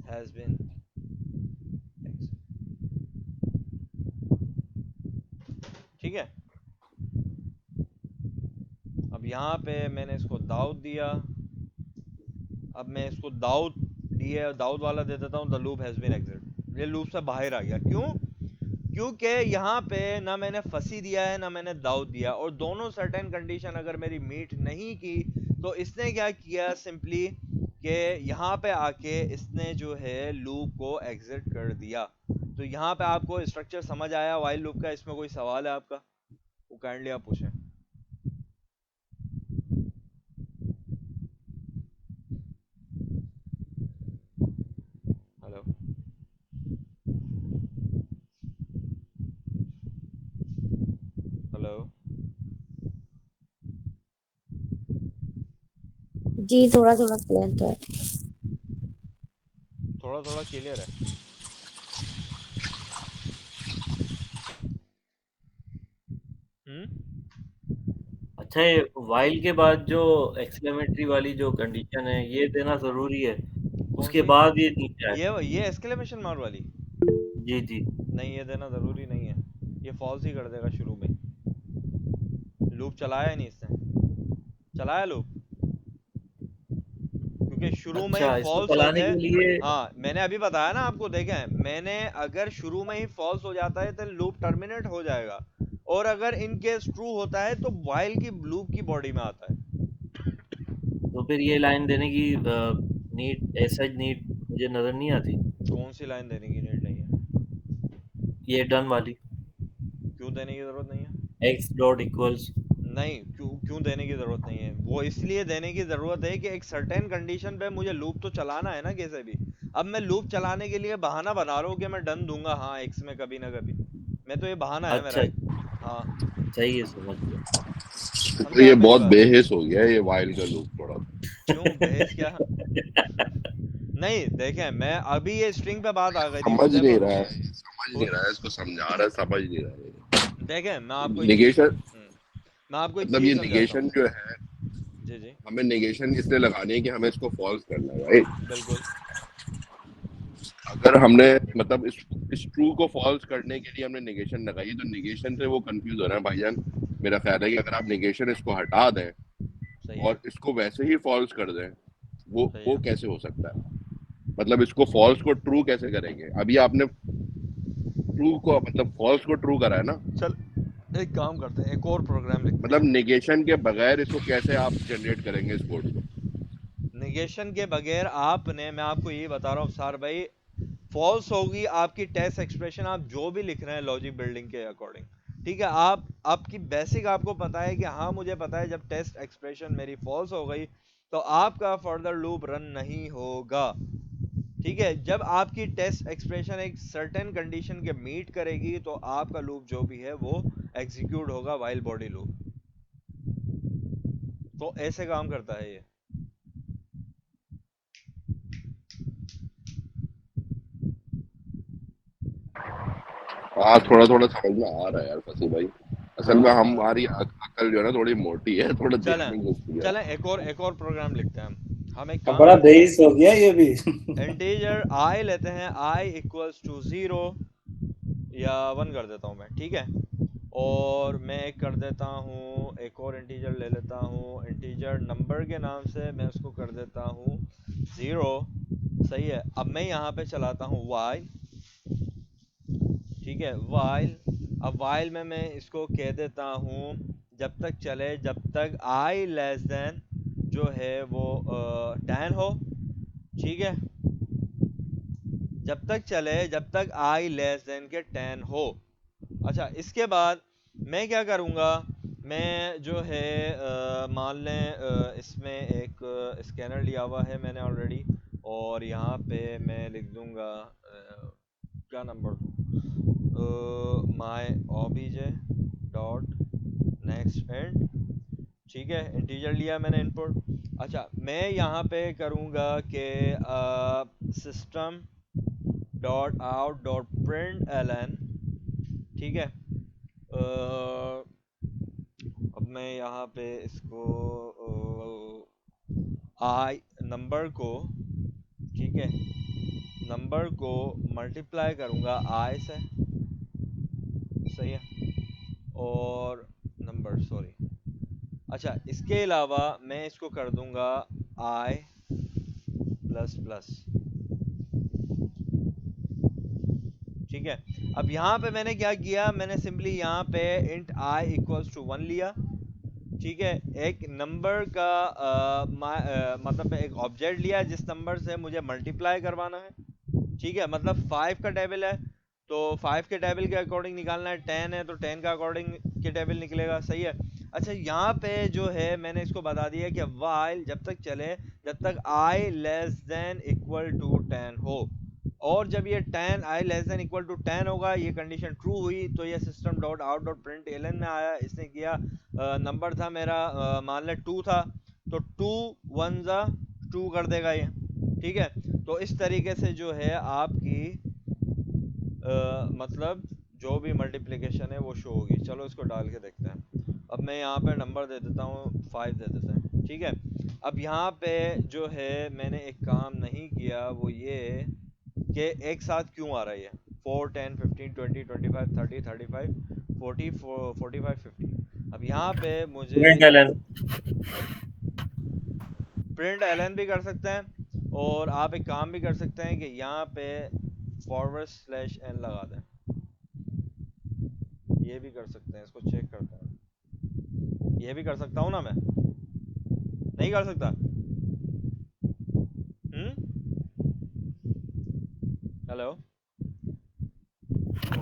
हैज बीन, ठीक है। अब यहाँ पे मैंने इसको दाऊद दिया, अब मैं इसको दाऊद दिए, दाऊद वाला दे देता हूँ, the loop has been exit, ये लूप से बाहर आ गया। क्यों? क्योंकि यहाँ पे ना मैंने फसी दिया है ना मैंने दाऊद दिया, और दोनों सर्टेन कंडीशन अगर मेरी मीट नहीं की, तो इसने क्या किया सिंपली कि यहाँ पे आके इसने जो है लूप को एग्जिट कर दिया। तो यहाँ पे आपको स्ट्रक्चर समझ आया व्हाइल लूप का? इसमें कोई सवाल है आपका, वो काइंडली आप पूछें। हेलो, हेलो, जी थोड़ा थोड़ा क्लियर तो है। थोड़ा थोड़ा क्लियर है। अच्छा, ये वाइल के बाद जो एक्सक्लेमेटरी वाली जो कंडीशन है ये देना जरूरी है, कौन उसके सी? बाद ये नीचे आए। ये एक्सक्लेमेशन मार्क वाली? जी जी। नहीं, ये देना जरूरी नहीं है, ये फॉल्स ही कर देगा शुरू में। लूप चलाया ही नहीं इसने, चलाया लूप? क्योंकि शुरू में ही अच्छा, इसको फॉल्स हो चलाने गए। के लिए हाँ, मैंने अभी बताया ना आपको, देखें मैंने, अगर शुरू में ही फॉल्स हो जाता है तो लूप टर्मिनेट हो जाएगा, और अगर इन केस ट्रू होता है तो व्हाइल की लूप की बॉडी में आता है। तो फिर ये लाइन देने की नीड, ऐसा नीड मुझे नजर नहीं आती। कौन सी लाइन देने की नीड नहीं है? ये डन वाली, क्यों देने की जरूरत नहीं है? x dot equals. नहीं, क्यों क्यों देने की जरूरत नहीं है? वो इसलिए देने की जरूरत है कि एक सर्टेन कंडीशन पे मुझे लूप तो चलाना है ना कैसे भी। अब मैं लूप चलाने के लिए बहाना बना रहा हूँ कि मैं डन दूंगा हाँ एक्स में कभी ना कभी, मैं तो ये बहाना है मेरा अच्छा, एक। हाँ, सही है, समझ गया। तो समझे ये आप मेरी बहुत बात? बेहिस हो गया है ये वाइल का लूप थोड़ा। क्यों बहस क्या? नहीं देखें, मैं अभी ये स्ट्रिंग पे बात आ गई थी समझ मुझे, नहीं रहा है, इसको समझा रहा है, समझ नहीं रहा है। देखें मैं आपको एक चीज, निगेशन, मैं आपको एक मतलब ये चीज समझाता निगेशन हूँ। जो है, जी जी, हमें निगेशन इसलिए लगानी है कि हमें इसको फॉल्स करना है, राइट? बिल्कुल। अगर हमने मतलब इस ट्रू को फॉल्स करने के लिए हमने निगेशन लगाई, तो निगेशन से वो कंफ्यूज हो रहा है भाईजान। मेरा ख्याल है कि अगर आप निगेशन इसको हटा दें सही है, और इसको वैसे ही फॉल्स कर दें, सही वो है। कैसे हो सकता है? मतलब इसको फॉल्स को ट्रू कैसे करेंगे? अभी आपने ट्रू को मतलब फॉल्स को ट्रू करा है ना, चल एक काम करते हैं, एक और प्रोग्राम लिखते मतलब हैं। निगेशन के बगैर इसको कैसे आप जनरेट करेंगे इस कोड को? निगेशन के बगैर आपने, मैं आपको यही बता रहा हूँ अफसार भाई, फॉल्स होगी आपकी टेस्ट एक्सप्रेशन, आप जो भी लिख रहे हैं लॉजिक बिल्डिंग के अकॉर्डिंग, ठीक है, आप आपकी बेसिक आपको पता है कि हाँ मुझे पता है जब टेस्ट एक्सप्रेशन मेरी फॉल्स हो गई तो आपका फर्दर लूप रन नहीं होगा। ठीक है, जब आपकी टेस्ट एक्सप्रेशन एक सर्टेन कंडीशन के मीट करेगी तो आपका लूप जो भी है वो एग्जीक्यूट होगा व्हाइल बॉडी लूप। तो ऐसे काम करता है ये। हाँ थोड़ा थोड़ा समझ में आ रहा है यार फसी भाई। असल में हाँ हमारी अकल जो है ना थोड़ी मोटी है, थोड़ा चलें देखने की उसकी है। चलें एक और प्रोग्राम लिखते हैं हम एक अब काम बड़ा करते हैं, बेइस हो गया ये भी। इंटीजर i लेते हैं, i इक्वल्स टू 0 या 1 कर देता हूँ मैं, ठीक है। और मैं एक कर देता हूँ, एक और इंटीजर ले लेता हूँ, इंटीजर नंबर के नाम से मैं उसको कर देता हूँ 0, सही है। अब मैं यहाँ पे चलाता हूँ while, ठीक है, while। अब while में मैं इसको कह देता हूँ जब तक चले जब तक i लेस देन जो है वो 10 हो, ठीक है, जब तक चले जब तक i लेस देन के 10 हो। अच्छा, इसके बाद मैं क्या करूँगा, मैं जो है मान लें इसमें एक स्कैनर लिया हुआ है मैंने ऑलरेडी, और यहाँ पे मैं लिख दूँगा क्या नंबर दूँ, माई obj डॉट नेक्स्ट एंड, ठीक है, इंटीजर लिया मैंने इनपुट। अच्छा, मैं यहाँ पे करूँगा कि system dot out dot print L N, ठीक है। अब मैं यहाँ पे इसको आई नंबर को, ठीक है, नंबर को मल्टीप्लाई करूँगा आई से, सही है, और नंबर सॉरी। अच्छा, इसके अलावा मैं इसको कर दूंगा आई प्लस प्लस, ठीक है। अब यहाँ पे मैंने क्या किया, मैंने सिंपली यहाँ पे इंट i इक्वल्स टू 1 लिया, ठीक है, एक नंबर का मतलब एक ऑब्जेक्ट लिया जिस नंबर से मुझे मल्टीप्लाई करवाना है, ठीक है, मतलब 5 का टेबल है तो 5 के टेबल के अकॉर्डिंग निकालना है, 10 है तो 10 का अकॉर्डिंग के टेबल निकलेगा, सही है। अच्छा, यहाँ पे जो है मैंने इसको बता दिया कि while जब तक चले जब तक i less than equal to 10 हो, और जब ये 10 i less than equal to 10 होगा, ये कंडीशन ट्रू हुई तो ये system dot out dot print L N में आया। इसने किया नंबर था मेरा मान ले 2 था तो 2 1 जा 2 कर देगा ये, ठीक है। तो इस तरीके से जो है आपकी मतलब जो भी मल्टीप्लिकेशन है वो शो होगी। चलो इसको डाल के देखते हैं। अब मैं यहाँ पे नंबर दे देता हूँ 5 दे देते हैं, ठीक है। अब यहाँ पे जो है मैंने एक काम नहीं किया वो ये कि एक साथ क्यों आ रही है 4 10 15 20 25 30 35 40 45 50। अब यहाँ पे मुझे प्रिंट एलन प्रिंट एलन भी कर सकते हैं, और आप एक काम भी कर सकते हैं कि यहाँ पे फॉरवर्ड स्लैश एन लगा दें, ये भी कर सकते हैं। इसको चेक करते हैं, ये भी कर सकता हूँ ना मैं, नहीं कर सकता? हेलो,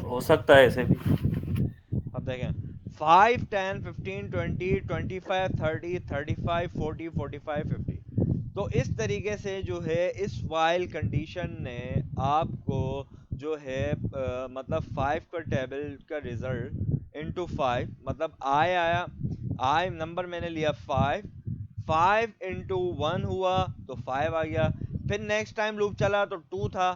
हो सकता है ऐसे भी। अब देखें 5 10 15 20 25 30 35 40 45 50। तो इस तरीके से जो है इस वाइल कंडीशन ने आपको जो है मतलब 5 का टेबल का रिजल्ट इनटू 5 मतलब आई आया, आई नंबर मैंने लिया 5, 5 इंटू 1 हुआ तो 5 आ गया। फिर नेक्स्ट टाइम लूप चला तो 2 था,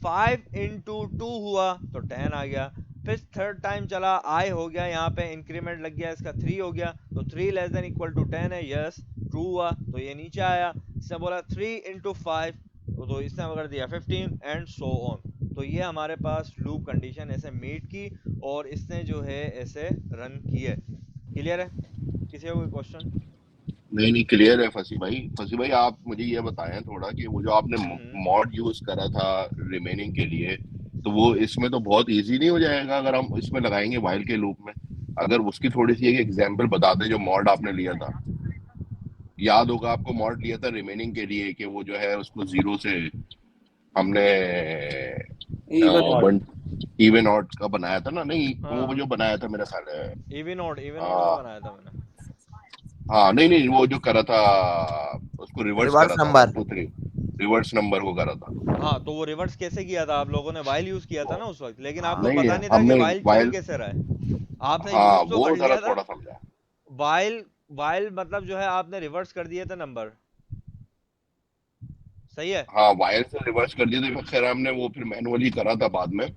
5 इंटू 2 हुआ तो 10 आ गया। फिर थर्ड टाइम चला, आई हो गया, यहाँ पे इंक्रीमेंट लग गया, इसका 3 हो गया तो 3 लेस देन इक्वल टू 10 है, यस ट्रू हुआ तो ये नीचे आया। इसने बोला 3 इंटू 5 तो इसने कर दिया 15 एंड सो ऑन। तो ये हमारे पास लूप कंडीशन ऐसे मीट की और इसने जो है ऐसे रन की है। क्लियर है? किसी को कोई क्वेश्चन? नहीं नहीं क्लियर है फसी भाई। फसी भाई आप मुझे ये बताएं थोड़ा कि वो जो आपने मॉड यूज करा था रिमेनिंग के लिए, तो वो इसमें तो बहुत इजी नहीं हो जाएगा अगर हम इसमें लगाएंगे व्हाइल के लूप में? अगर उसकी थोड़ी सी एक एग्जांपल बता दें जो मॉड आपने लिया था। याद होगा आपको मॉड लिया था रिमेनिंग के लिए कि वो जो है उसको जीरो से हमने even mod. One even odd का बनाया था ना, नहीं हाँ वो जो बनाया था मेरा ख्याल है। इवन ऑड का आ, बनाया था मैंने। हाँ नहीं नहीं, वो जो करा था उसको रिवर्स रिवर्स करा था, नंबर। 1 2 3 रिवर्स नंबर को करा था। हाँ तो वो रिवर्स कैसे किया था आप लोगों ने? वाइल यूज किया था ना उस वक्त, लेकिन आपको नहीं पता नहीं था कि हमने वाइल चल वाइल, कैसे रहा है। आपने हाँ यूज तो वो कर जरा लिया था थोड़ा समझा। वाइल। वाइल मतलब जो है आपने रिवर्स कर दिए थे नंबर, सही है। हाँ वायर से रिवर्स कर दिया था, खैर हमने वो फिर मैनुअली करा था बाद में।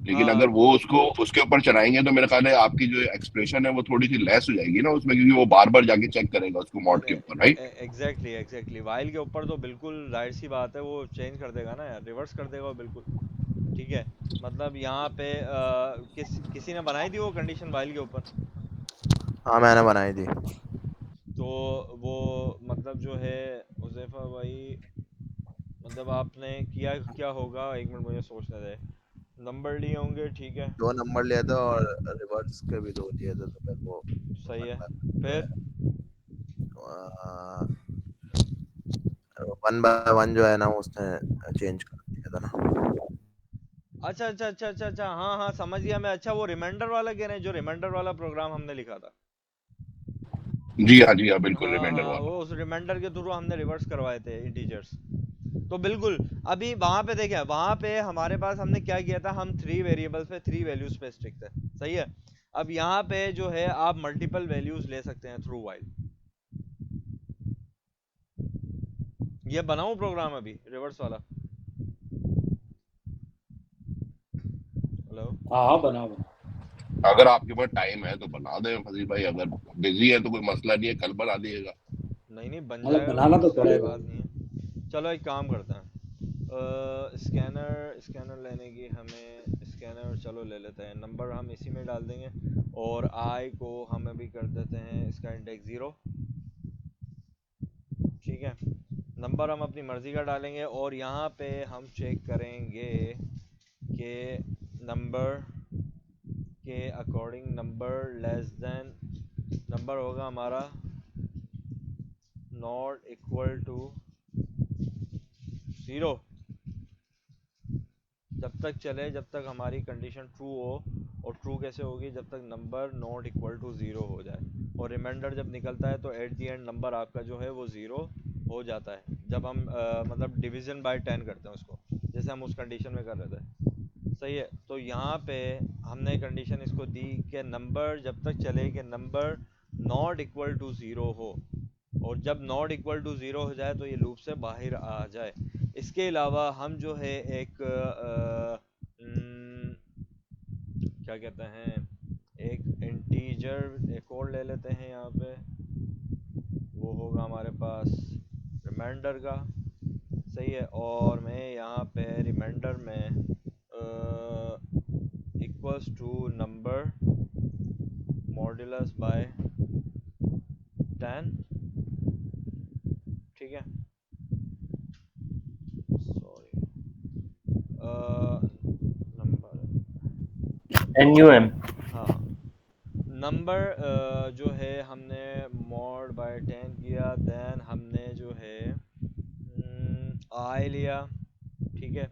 लेकिन हाँ अगर वो उसको उसके ऊपर चलाएंगे तो मेरा ख्याल है आपकी जो एक्सप्रेशन है वो थोड़ी सी लेस हो जाएगी ना उसमें, क्योंकि वो बार बार जाके चेक करेगा उसको मॉड के ऊपर, राइट। एग्जैक्टली एग्जैक्टली, वाइल के ऊपर तो बिल्कुल जाहिर सी बात है वो चेंज कर देगा ना यार, रिवर्स कर देगा वो बिल्कुल। ठीक है, मतलब यहाँ पे किसी ने बनाई थी वो कंडीशन वाइल के ऊपर। हाँ मैंने बनाई थी। तो वो मतलब जो है हुज़ैफा भाई, मतलब आपने किया क्या होगा, एक मिनट मुझे सोचने दे। नंबर लिए होंगे, ठीक है। 2 नंबर लिए थे और रिवर्स के भी 2 लिए थे, तो फिर वो सही है, जो फिर है 1 बाय 1 जो है ना उसने चेंज कर दिया था ना। अच्छा अच्छा अच्छा अच्छा अच्छा, हाँ हाँ समझ गया मैं। अच्छा वो रिमाइंडर वाला कह रहे हैं, जो रिमाइंडर वाला प्रोग्राम हमने लिखा था। जी हाँ बिल्कुल, हाँ रिमाइंडर हाँ, वो वाला। उस रिमाइंडर के थ्रू हमने रिवर्स करवाए थे इंटीजर्स। तो बिल्कुल, अभी वहां पे देखें, वहां पे हमारे पास हमने क्या किया था, हम 3 वेरिएबल्स पे 3 वैल्यूज पे स्टिक थे, सही है। अब यहाँ पे जो है आप मल्टीपल वैल्यूज ले सकते हैं थ्रू वाइल। ये बनाऊं प्रोग्राम अभी रिवर्स वाला? हेलो? हाँ हाँ बनाओ बनाओ। अगर आपके पास टाइम है तो बना दें फजील भाई, अगर बिजी है तो कोई मसला नहीं है, कल बना दिएगा। नहीं नहीं, बन मतलब जाएगा, कोई बनाना तो मसले की पड़ेगा। बात नहीं है। चलो एक काम करते हैं, स्कैनर स्कैनर लेने की हमें स्कैनर चलो ले लेते हैं। नंबर हम इसी में डाल देंगे और आई को हम अभी कर देते हैं इसका इंडेक्स 0। ठीक है, नंबर हम अपनी मर्ज़ी का डालेंगे और यहाँ पे हम चेक करेंगे कि नंबर के according number less than, number होगा हमारा नॉट इक्वल टू 0, जब तक चले जब तक हमारी कंडीशन ट्रू हो। और ट्रू कैसे होगी? जब तक नंबर नॉट इक्वल टू 0 हो जाए। और रिमाइंडर जब निकलता है तो एट दी एंड नंबर आपका जो है वो 0 हो जाता है, जब हम मतलब डिवीजन बाय 10 करते हैं उसको, जैसे हम उस कंडीशन में कर रहे थे, सही है। तो यहाँ पे हमने कंडीशन इसको दी कि नंबर जब तक चले कि नंबर नॉट इक्वल टू 0 हो, और जब नॉट इक्वल टू 0 हो जाए तो ये लूप से बाहर आ जाए। इसके अलावा हम जो है एक क्या कहते हैं, एक इंटीजर एक और ले लेते हैं यहाँ पे। वो होगा हमारे पास रिमाइंडर का, सही है। और मैं यहाँ पे रिमाइंडर में equals to number modulus by 10, ठीक है। Sorry, number, NUM। हाँ नंबर जो है हमने मॉड बाय 10 किया, देन हमने जो है आई लिया, ठीक है।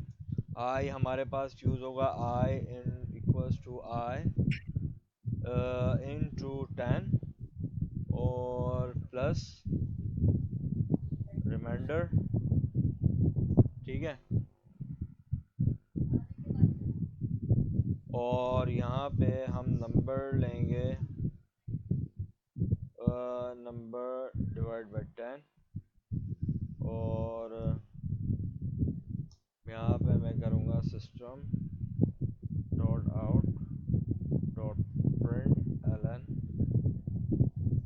आई हमारे पास यूज़ होगा I in equals to I in to 10 और प्लस रिमाइंडर, ठीक है। और यहाँ पे हम नंबर लेंगे नंबर डिवाइड बाय 10 और यहाँ पे मैं करूँगा system dot out dot print L N,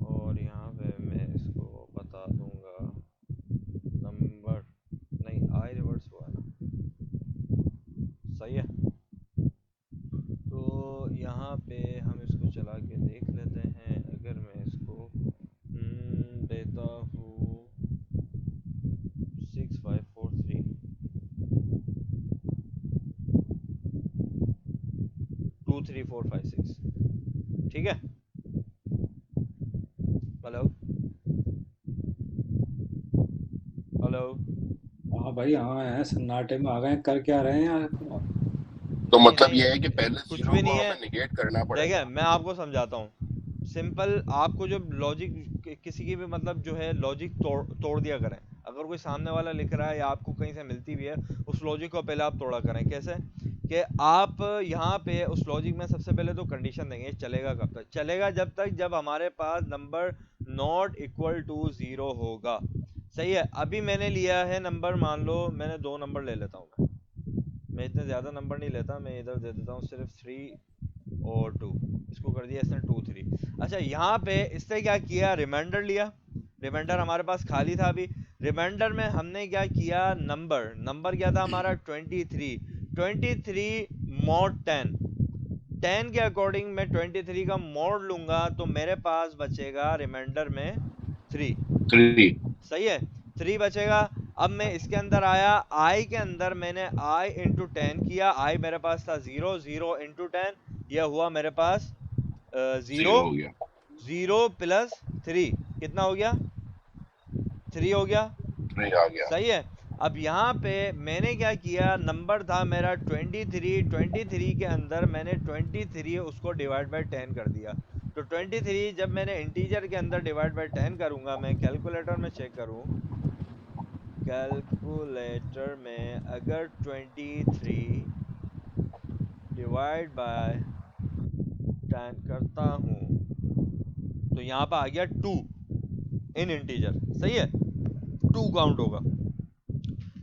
और यहाँ पे मैं इसको बता दूँगा नंबर, नहीं आई रिवर्स हुआ ना, सही है। तो यहाँ पे हम इसको चला के देख लेते हैं, अगर मैं इसको देता हूँ 6543 23456, ठीक है। हेलो? हेलो? हाँ भाई हाँ, हैं सन्नाटे में आ गए, कर क्या रहे हैं यार? तो नहीं मतलब नहीं, ये है कि पहले कुछ जीरो भी को नहीं है। हमें निगेट करना देखिए पड़ेगा। मैं आपको समझाता हूँ, सिंपल। आपको जो लॉजिक किसी की भी मतलब जो है लॉजिक तोड़ दिया करें। अगर कोई सामने वाला लिख रहा है या आपको कहीं से मिलती भी है, उस लॉजिक को पहले आप तोड़ा करें। कैसे कि आप यहाँ पे उस लॉजिक में सबसे पहले तो कंडीशन देंगे, चलेगा कब तक? चलेगा जब तक जब हमारे पास नंबर नॉट इक्वल टू 0 होगा। सही है। अभी मैंने लिया है नंबर, मान लो मैंने 2 नंबर ले लेता हूँ। मैं इतने ज़्यादा नंबर नहीं लेता, मैं इधर दे देता हूँ सिर्फ 3 और 2। इसको कर दिया इसने 2 3। अच्छा, यहाँ पे इसने क्या किया, रिमाइंडर लिया। रिमाइंडर हमारे पास खाली था अभी। रिमाइंडर में हमने क्या किया, नंबर क्या था हमारा 23 mod 10 के अकॉर्डिंग मैं 23 का mod लूंगा तो मेरे पास बचेगा रिमाइंडर में 3। 3। सही है, 3 बचेगा। अब मैं इसके अंदर आया, i के अंदर मैंने i इंटू 10 किया। i मेरे पास था 0, 0 इंटू 10, यह हुआ मेरे पास 0। 0 हो गया। 0 प्लस 3 कितना हो गया? 3 हो गया। 3 आ गया। सही है। अब यहाँ पे मैंने क्या किया, नंबर था मेरा 23 के अंदर मैंने 23 उसको डिवाइड बाय 10 कर दिया। तो 23 जब मैंने इंटीजर के अंदर डिवाइड बाय 10 करूंगा, मैं कैलकुलेटर में चेक करूं, कैलकुलेटर में अगर 23 डिवाइड बाय 10 करता हूं तो यहाँ पे आ गया 2 इन इंटीजर। सही है, 2 काउंट होगा।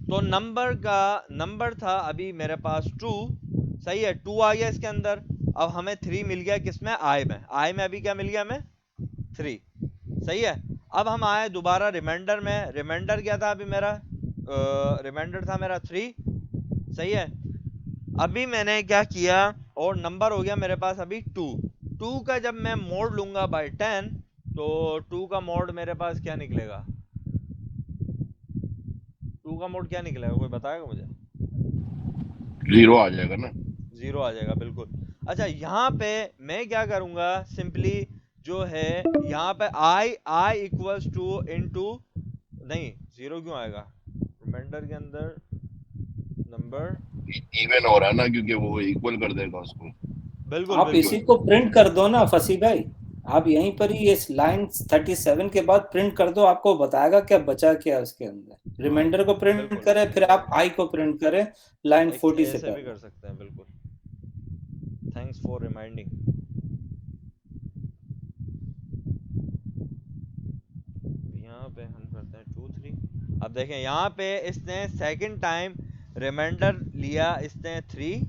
तो नंबर था अभी मेरे पास 2। सही है, 2 आ गया इसके अंदर। अब हमें 3 मिल गया किसमें, आई में अभी क्या मिल गया हमें, 3। सही है। अब हम आए दोबारा रिमाइंडर में। रिमाइंडर क्या था अभी मेरा, रिमाइंडर था मेरा 3। सही है। अभी मैंने क्या किया, और नंबर हो गया मेरे पास अभी 2 का जब मैं मोड लूंगा बाय 10 तो 2 का मोड मेरे पास क्या निकलेगा, 2 का मोड क्या निकलेगा, कोई बताएगा मुझे? 0 आ जाएगा ना। 0 आ जाएगा, बिल्कुल। अच्छा, यहाँ पे मैं क्या करूंगा, सिंपली जो है यहाँ पे आई इक्वल्स टू इनटू, नहीं 0 क्यों आएगा रिमाइंडर के अंदर, नंबर, इवन हो रहा है ना, क्योंकि वो इक्वल कर देगा उसको। बिल्कुल आप इसी बिल्कुल को प्रिंट कर दो ना फसी भाई। आप यहीं पर ही इस लाइन 37 के बाद प्रिंट कर दो, आपको बताएगा क्या बचा क्या है उसके अंदर। हाँ रिमाइंडर को प्रिंट बिल्कुल करें, फिर आप आई को प्रिंट करें लाइन 40 से ऐसे भी पहले। कर सकते हैं, बिल्कुल। Thanks for reminding. यहाँ पे हम करते हैं 2 3। अब देखें यहाँ पे इसने सेकंड टाइम रिमाइंडर लिया इसने 3,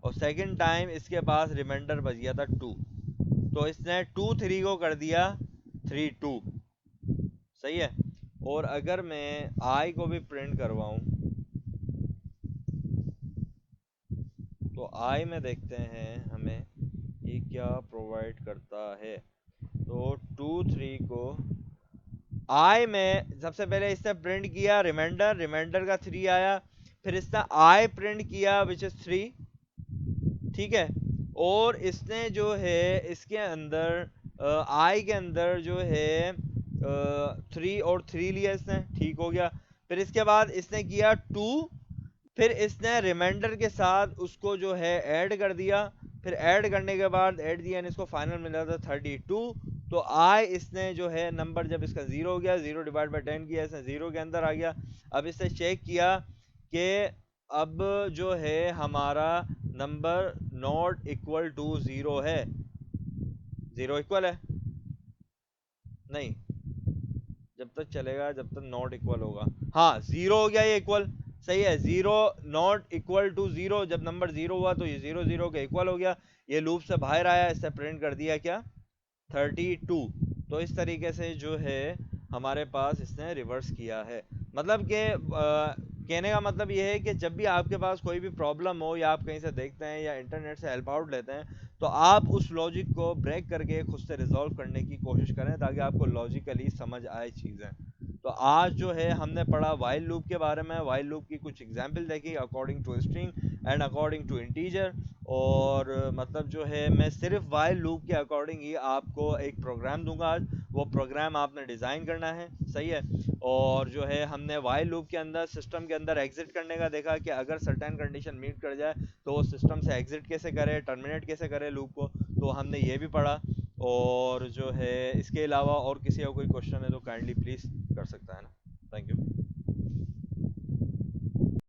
और सेकंड टाइम इसके पास रिमाइंडर बच गया था 2, तो इसने 2 3 को कर दिया 3 2। सही है। और अगर मैं आई को भी प्रिंट करवाऊं तो आई में देखते हैं हमें ये क्या प्रोवाइड करता है। तो 2 3 को आई में सबसे पहले इसने प्रिंट किया रिमाइंडर का 3 आया, फिर इसने आई प्रिंट किया विच इज 3। ठीक है। और इसने जो है इसके अंदर आई के अंदर जो है 3 और 3 लिया इसने, ठीक हो गया। फिर इसके बाद इसने किया 2, फिर इसने रिमाइंडर के साथ उसको जो है ऐड कर दिया। फिर ऐड करने के बाद ऐड दिया इसको फाइनल मिला था 32। तो आई इसने जो है नंबर जब इसका 0 हो गया, 0 डिवाइड बाई 10 किया, इसने 0 के अंदर आ गया। अब इसने चेक किया कि अब जो है हमारा नंबर नॉट इक्वल टू 0 है। 0 इक्वल है नहीं, जब तक चलेगा जब तक नॉट इक्वल होगा। हाँ 0 हो गया ये इक्वल। सही है, 0 नॉट इक्वल टू 0, जब नंबर 0 हुआ तो ये 0 0 के इक्वल हो गया। ये लूप से बाहर आया, इससे प्रिंट कर दिया क्या, 32। तो इस तरीके से जो है हमारे पास इसने रिवर्स किया है। मतलब कि कहने का मतलब ये है कि जब भी आपके पास कोई भी प्रॉब्लम हो, या आप कहीं से देखते हैं या इंटरनेट से हेल्प आउट लेते हैं, तो आप उस लॉजिक को ब्रेक करके खुद से रिजॉल्व करने की कोशिश करें ताकि आपको लॉजिकली समझ आए चीज़ें। तो आज जो है हमने पढ़ा वाइल लूप के बारे में, वाइल लूप की कुछ एग्जाम्पल देखी according to string and according to integer. और मतलब जो है मैं सिर्फ वाइल लूप के अकॉर्डिंग ही आपको एक प्रोग्राम दूंगा आज, वो प्रोग्राम आपने डिज़ाइन करना है, सही है। और जो है हमने वाइल लूप के अंदर सिस्टम के अंदर एग्जिट करने का देखा कि अगर सर्टेन कंडीशन मीट कर जाए तो वो सिस्टम से एग्जिट कैसे करे, टर्मिनेट कैसे करे लूप को, तो हमने ये भी पढ़ा। और जो है इसके अलावा और किसी का कोई क्वेश्चन है तो काइंडली प्लीज़ कर सकता है ना।